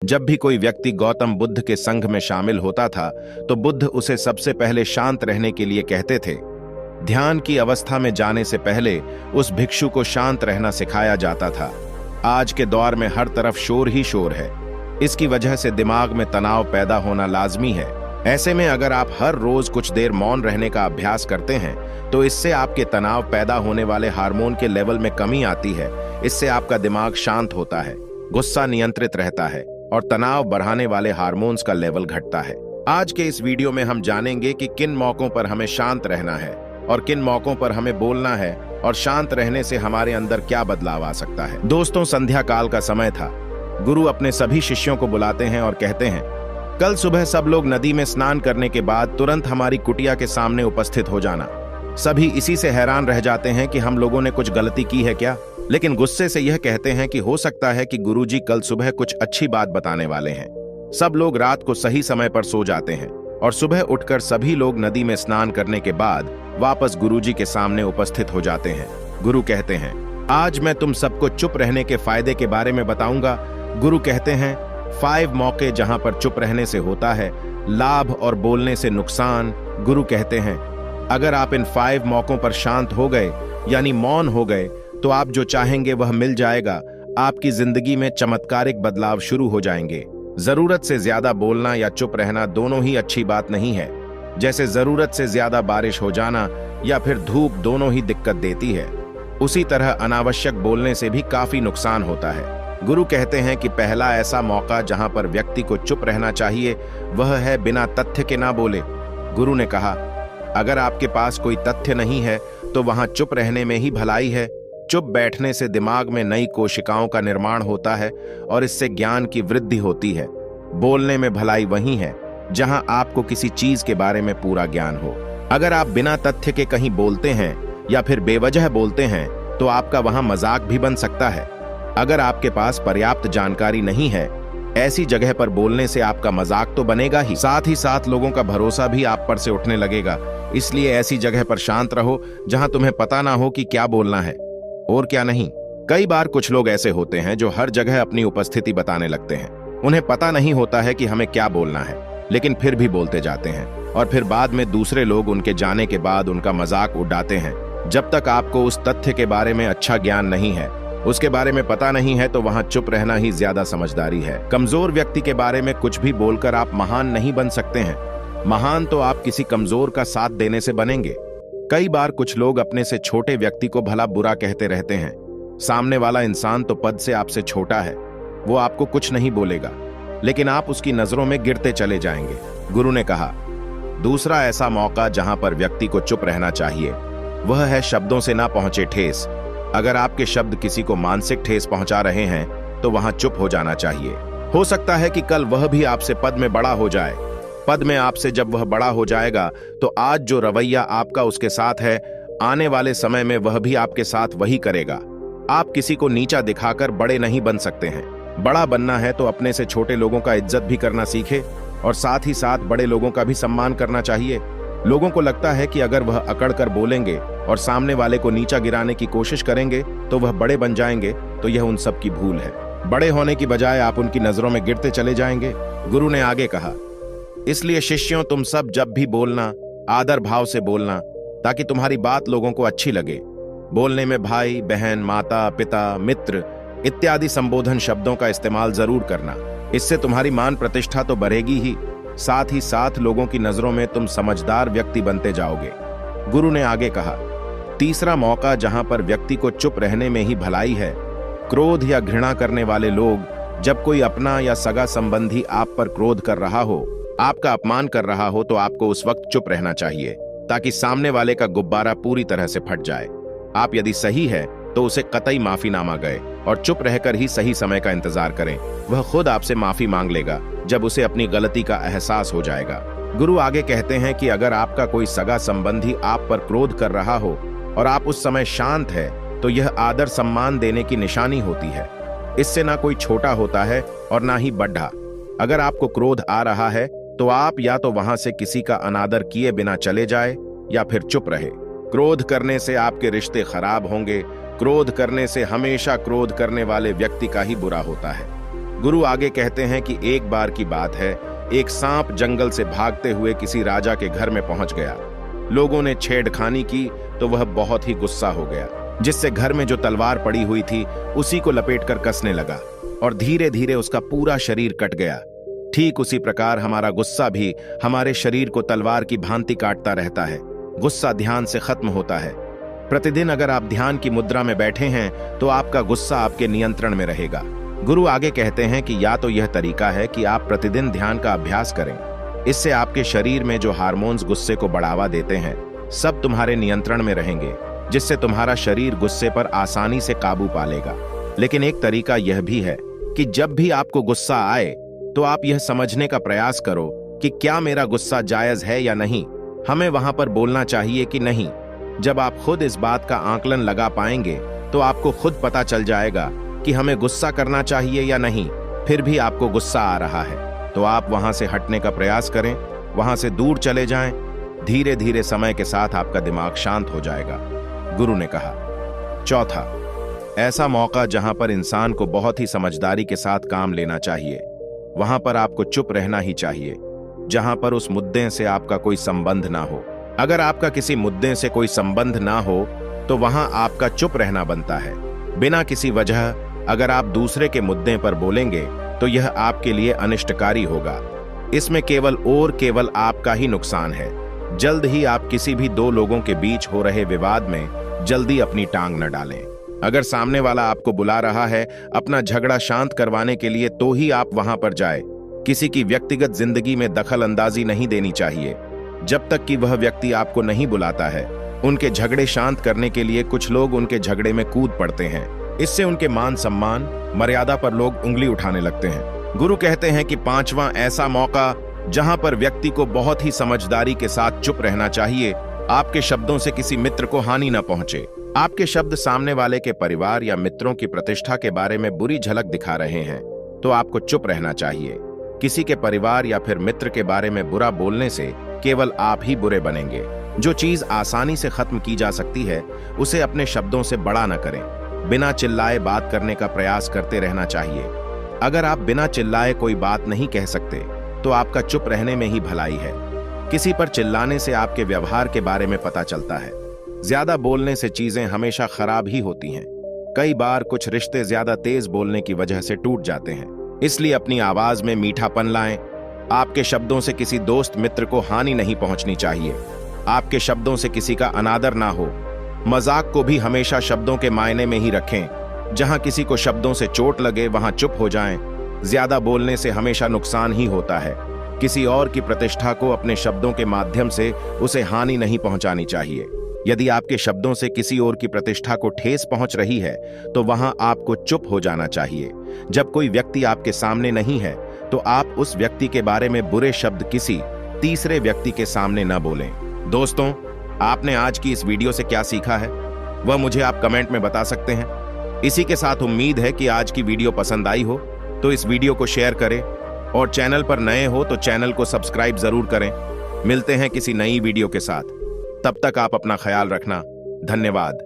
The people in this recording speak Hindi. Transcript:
जब भी कोई व्यक्ति गौतम बुद्ध के संघ में शामिल होता था तो बुद्ध उसे सबसे पहले शांत रहने के लिए कहते थे। ध्यान की अवस्था में जाने से पहले उस भिक्षु को शांत रहना सिखाया जाता था। आज के दौर में हर तरफ शोर ही शोर है। इसकी वजह से दिमाग में तनाव पैदा होना लाजमी है। ऐसे में अगर आप हर रोज कुछ देर मौन रहने का अभ्यास करते हैं तो इससे आपके तनाव पैदा होने वाले हार्मोन के लेवल में कमी आती है। इससे आपका दिमाग शांत होता है, गुस्सा नियंत्रित रहता है और तनाव बढ़ाने वाले हार्मोन्स का लेवल घटता है। आज के इस वीडियो में हम जानेंगे कि किन मौकों पर हमें शांत रहना है और किन मौकों पर हमें बोलना है और शांत रहने से हमारे अंदर क्या बदलाव आ सकता है। दोस्तों, संध्या काल का समय था। गुरु अपने सभी शिष्यों को बुलाते हैं और कहते हैं, कल सुबह सब लोग नदी में स्नान करने के बाद तुरंत हमारी कुटिया के सामने उपस्थित हो जाना। सभी इसी से हैरान रह जाते हैं कि हम लोगों ने कुछ गलती की है क्या, लेकिन गुस्से से यह कहते हैं कि हो सकता है कि गुरुजी कल सुबह कुछ अच्छी बात बताने वाले हैं। सब लोग रात को सही समय पर सो जाते हैं और सुबह उठकर सभी लोग नदी में स्नान करने के बाद वापस गुरुजी के सामने उपस्थित हो जाते हैं। गुरु कहते हैं, आज मैं तुम सबको चुप रहने के फायदे के बारे में बताऊंगा। गुरु कहते हैं, 5 मौके जहां पर चुप रहने से होता है लाभ और बोलने से नुकसान। गुरु कहते हैं, अगर आप इन 5 मौकों पर शांत हो गए यानी मौन हो गए तो आप जो चाहेंगे वह मिल जाएगा। आपकी जिंदगी में चमत्कारिक बदलाव शुरू हो जाएंगे। जरूरत से ज्यादा बोलना या चुप रहना दोनों ही अच्छी बात नहीं है। जैसे जरूरत से ज्यादा बारिश हो जाना या फिर धूप दोनों ही दिक्कत देती है, उसी तरह अनावश्यक बोलने से भी काफी नुकसान होता है। गुरु कहते हैं कि पहला ऐसा मौका जहां पर व्यक्ति को चुप रहना चाहिए वह है बिना तथ्य के ना बोले। गुरु ने कहा, अगर आपके पास कोई तथ्य नहीं है तो वहां चुप रहने में ही भलाई है। चुप बैठने से दिमाग में नई कोशिकाओं का निर्माण होता है और इससे ज्ञान की वृद्धि होती है। बोलने में भलाई वही है जहां आपको किसी चीज के बारे में पूरा ज्ञान हो। अगर आप बिना तथ्य के कहीं बोलते हैं या फिर बेवजह बोलते हैं तो आपका वहां मजाक भी बन सकता है। अगर आपके पास पर्याप्त जानकारी नहीं है, ऐसी जगह पर बोलने से आपका मजाक तो बनेगा ही साथ लोगों का भरोसा भी आप पर से उठने लगेगा। इसलिए ऐसी जगह पर शांत रहो जहां तुम्हें पता ना हो कि क्या बोलना है और क्या नहीं। कई बार कुछ लोग ऐसे होते हैं जो हर जगह अपनी उपस्थिति बताने लगते हैं। उन्हें पता नहीं होता है कि हमें क्या बोलना है, लेकिन फिर भी बोलते जाते हैं और फिर बाद में दूसरे लोग उनके जाने के बाद उनका मजाक उड़ाते हैं। जब तक आपको उस तथ्य के बारे में अच्छा ज्ञान नहीं है, उसके बारे में पता नहीं है, तो वहां चुप रहना ही ज्यादा समझदारी है। कमजोर व्यक्ति के बारे में कुछ भी बोलकर आप महान नहीं बन सकते हैं। महान तो आप किसी कमजोर का साथ देने से बनेंगे। कई बार कुछ लोग अपने से छोटे व्यक्ति को भला बुरा कहते रहते हैं। सामने वाला इंसान तो पद से आपसे छोटा है, वो आपको कुछ नहीं बोलेगा, लेकिन आप उसकी नजरों में गिरते चले जाएंगे। गुरु ने कहा, दूसरा ऐसा मौका जहां पर व्यक्ति को चुप रहना चाहिए वह है शब्दों से ना पहुंचे ठेस। अगर आपके शब्द किसी को मानसिक ठेस पहुंचा रहे हैं तो वहां चुप हो जाना चाहिए। हो सकता है कि कल वह भी आपसे पद में बड़ा हो जाए। पद में आपसे जब वह बड़ा हो जाएगा तो आज जो रवैया आपका उसके साथ है, आने वाले समय में वह भी आपके साथ वही करेगा। आप किसी को नीचा दिखाकर बड़े नहीं बन सकते हैं। बड़ा बनना है तो अपने से छोटे लोगों का इज्जत भी करना सीखे और साथ ही साथ बड़े लोगों का भी सम्मान करना चाहिए। लोगों को लगता है कि अगर वह अकड़ कर बोलेंगे और सामने वाले को नीचा गिराने की कोशिश करेंगे तो वह बड़े बन जाएंगे, तो यह उन सब की भूल है। बड़े होने की बजाय आप उनकी नजरों में गिरते चले जाएंगे। गुरु ने आगे कहा, इसलिए शिष्यों, तुम सब जब भी बोलना आदर भाव से बोलना ताकि तुम्हारी बात लोगों को अच्छी लगे। बोलने में भाई, बहन, माता, पिता, मित्र इत्यादि संबोधन शब्दों का इस्तेमाल जरूर करना। इससे तुम्हारी मान प्रतिष्ठा तो बढ़ेगी ही, साथ ही साथ लोगों की नजरों में तुम समझदार व्यक्ति बनते जाओगे। गुरु ने आगे कहा, तीसरा मौका जहां पर व्यक्ति को चुप रहने में ही भलाई है। क्रोध या घृणा करने वाले लोग, जब कोई अपना या सगा संबंधी आप पर क्रोध कर रहा हो, आपका अपमान कर रहा हो, तो आपको उस वक्त चुप रहना चाहिए ताकि सामने वाले का गुब्बारा पूरी तरह से फट जाए। आप यदि सही है तो उसे कतई माफीनामा गए और चुप रहकर ही सही समय का इंतजार करें। वह खुद आपसे माफी मांग लेगा जब उसे अपनी गलती का एहसास हो जाएगा। गुरु आगे कहते हैं कि अगर आपका कोई सगा संबंधी आप पर क्रोध कर रहा हो और आप उस समय शांत है तो यह आदर सम्मान देने की निशानी होती है। इससे ना कोई छोटा होता है और ना ही बड़ा। अगर आपको क्रोध आ रहा है तो आप या तो वहां से किसी का अनादर किए बिना चले जाए या फिर चुप रहे। क्रोध करने से आपके रिश्ते खराब होंगे। क्रोध करने से हमेशा क्रोध करने वाले व्यक्ति का ही बुरा होता है। गुरु आगे कहते हैं कि एक बार की बात है, एक सांप जंगल से भागते हुए किसी राजा के घर में पहुंच गया। लोगों ने छेड़खानी की तो वह बहुत ही गुस्सा हो गया, जिससे घर में जो तलवार पड़ी हुई थी उसी को लपेटकर कसने लगा और धीरे धीरे उसका पूरा शरीर कट गया। ठीक उसी प्रकार हमारा गुस्सा भी हमारे शरीर को तलवार की भांति काटता रहता है। गुस्सा ध्यान से खत्म होता है। प्रतिदिन अगर आप ध्यान की मुद्रा में बैठे हैं तो आपका गुस्सा आपके नियंत्रण में रहेगा। गुरु आगे कहते हैं कि या तो यह तरीका है कि आप प्रतिदिन ध्यान का अभ्यास करें। इससे आपके शरीर में जो हार्मोन्स गुस्से को बढ़ावा देते हैं सब तुम्हारे नियंत्रण में रहेंगे, जिससे तुम्हारा शरीर गुस्से पर आसानी से काबू पा लेगा। लेकिन एक तरीका यह भी है कि जब भी आपको गुस्सा आए तो आप यह समझने का प्रयास करो कि क्या मेरा गुस्सा जायज है या नहीं, हमें वहां पर बोलना चाहिए कि नहीं। जब आप खुद इस बात का आकलन लगा पाएंगे तो आपको खुद पता चल जाएगा कि हमें गुस्सा करना चाहिए या नहीं। फिर भी आपको गुस्सा आ रहा है तो आप वहां से हटने का प्रयास करें, वहां से दूर चले जाएं। धीरे धीरे समय के साथ आपका दिमाग शांत हो जाएगा, गुरु ने कहा। चौथा, ऐसा मौका जहां पर इंसान को बहुत ही समझदारी के साथ काम लेना चाहिए, वहां पर आपको चुप रहना ही चाहिए, जहां पर उस मुद्दे से आपका कोई संबंध ना हो। अगर आपका किसी मुद्दे से कोई संबंध ना हो तो वहां आपका चुप रहना बनता है। बिना किसी वजह अगर आप दूसरे के मुद्दे पर बोलेंगे तो यह आपके लिए अनिष्टकारी होगा। इसमें केवल आपका ही नुकसान है। जल्द ही आप किसी भी दो लोगों के बीच हो रहे विवाद में जल्दी अपनी टांग न डालें। अगर सामने वाला आपको बुला रहा है अपना झगड़ा शांत करवाने के लिए तो ही आप वहां पर जाए। किसी की व्यक्तिगत जिंदगी में दखल अंदाजी नहीं देनी चाहिए। जब तक कि वह व्यक्ति आपको नहीं बुलाता है, उनके झगड़े शांत करने के लिए कुछ लोग उनके झगड़े में कूद पड़ते हैं। इससे उनके मान सम्मान मर्यादा पर लोग उंगली उठाने लगते हैं। गुरु कहते हैं कि पांचवां ऐसा मौका जहां पर व्यक्ति को बहुत ही समझदारी के साथ चुप रहना चाहिए। आपके शब्दों से किसी मित्र को हानि न पहुंचे। आपके शब्द सामने वाले के परिवार या मित्रों की प्रतिष्ठा के बारे में बुरी झलक दिखा रहे हैं तो आपको चुप रहना चाहिए। किसी के परिवार या फिर मित्र के बारे में बुरा बोलने से केवल आप ही बुरे बनेंगे। जो चीज आसानी से खत्म की जा सकती है उसे अपने शब्दों से बड़ा न करें। बिना चिल्लाए बात करने का प्रयास करते रहना चाहिए। अगर आप बिना चिल्लाए कोई बात नहीं कह सकते तो आपका चुप रहने में ही भलाई है। किसी पर चिल्लाने से आपके व्यवहार के बारे में पता चलता है। ज्यादा बोलने से चीजें हमेशा खराब ही होती हैं। कई बार कुछ रिश्ते ज्यादा तेज बोलने की वजह से टूट जाते हैं। इसलिए अपनी आवाज में मीठापन लाएं। आपके शब्दों से किसी दोस्त मित्र को हानि नहीं पहुंचनी चाहिए। आपके शब्दों से किसी का अनादर ना हो। मजाक को भी हमेशा शब्दों के मायने में ही रखें। जहां किसी को शब्दों से चोट लगे वहां चुप हो जाएं। ज्यादा बोलने से हमेशा नुकसान ही होता है। किसी और की प्रतिष्ठा को अपने शब्दों के माध्यम से उसे हानि नहीं पहुंचानी चाहिए। यदि आपके शब्दों से किसी और की प्रतिष्ठा को ठेस पहुंच रही है तो वहां आपको चुप हो जाना चाहिए। जब कोई व्यक्ति आपके सामने नहीं है तो आप उस व्यक्ति के बारे में बुरे शब्द किसी तीसरे व्यक्ति के सामने न बोलें। दोस्तों, आपने आज की इस वीडियो से क्या सीखा है वह मुझे आप कमेंट में बता सकते हैं। इसी के साथ उम्मीद है कि आज की वीडियो पसंद आई हो तो इस वीडियो को शेयर करें और चैनल पर नए हो तो चैनल को सब्सक्राइब जरूर करें। मिलते हैं किसी नई वीडियो के साथ। तब तक आप अपना ख्याल रखना। धन्यवाद।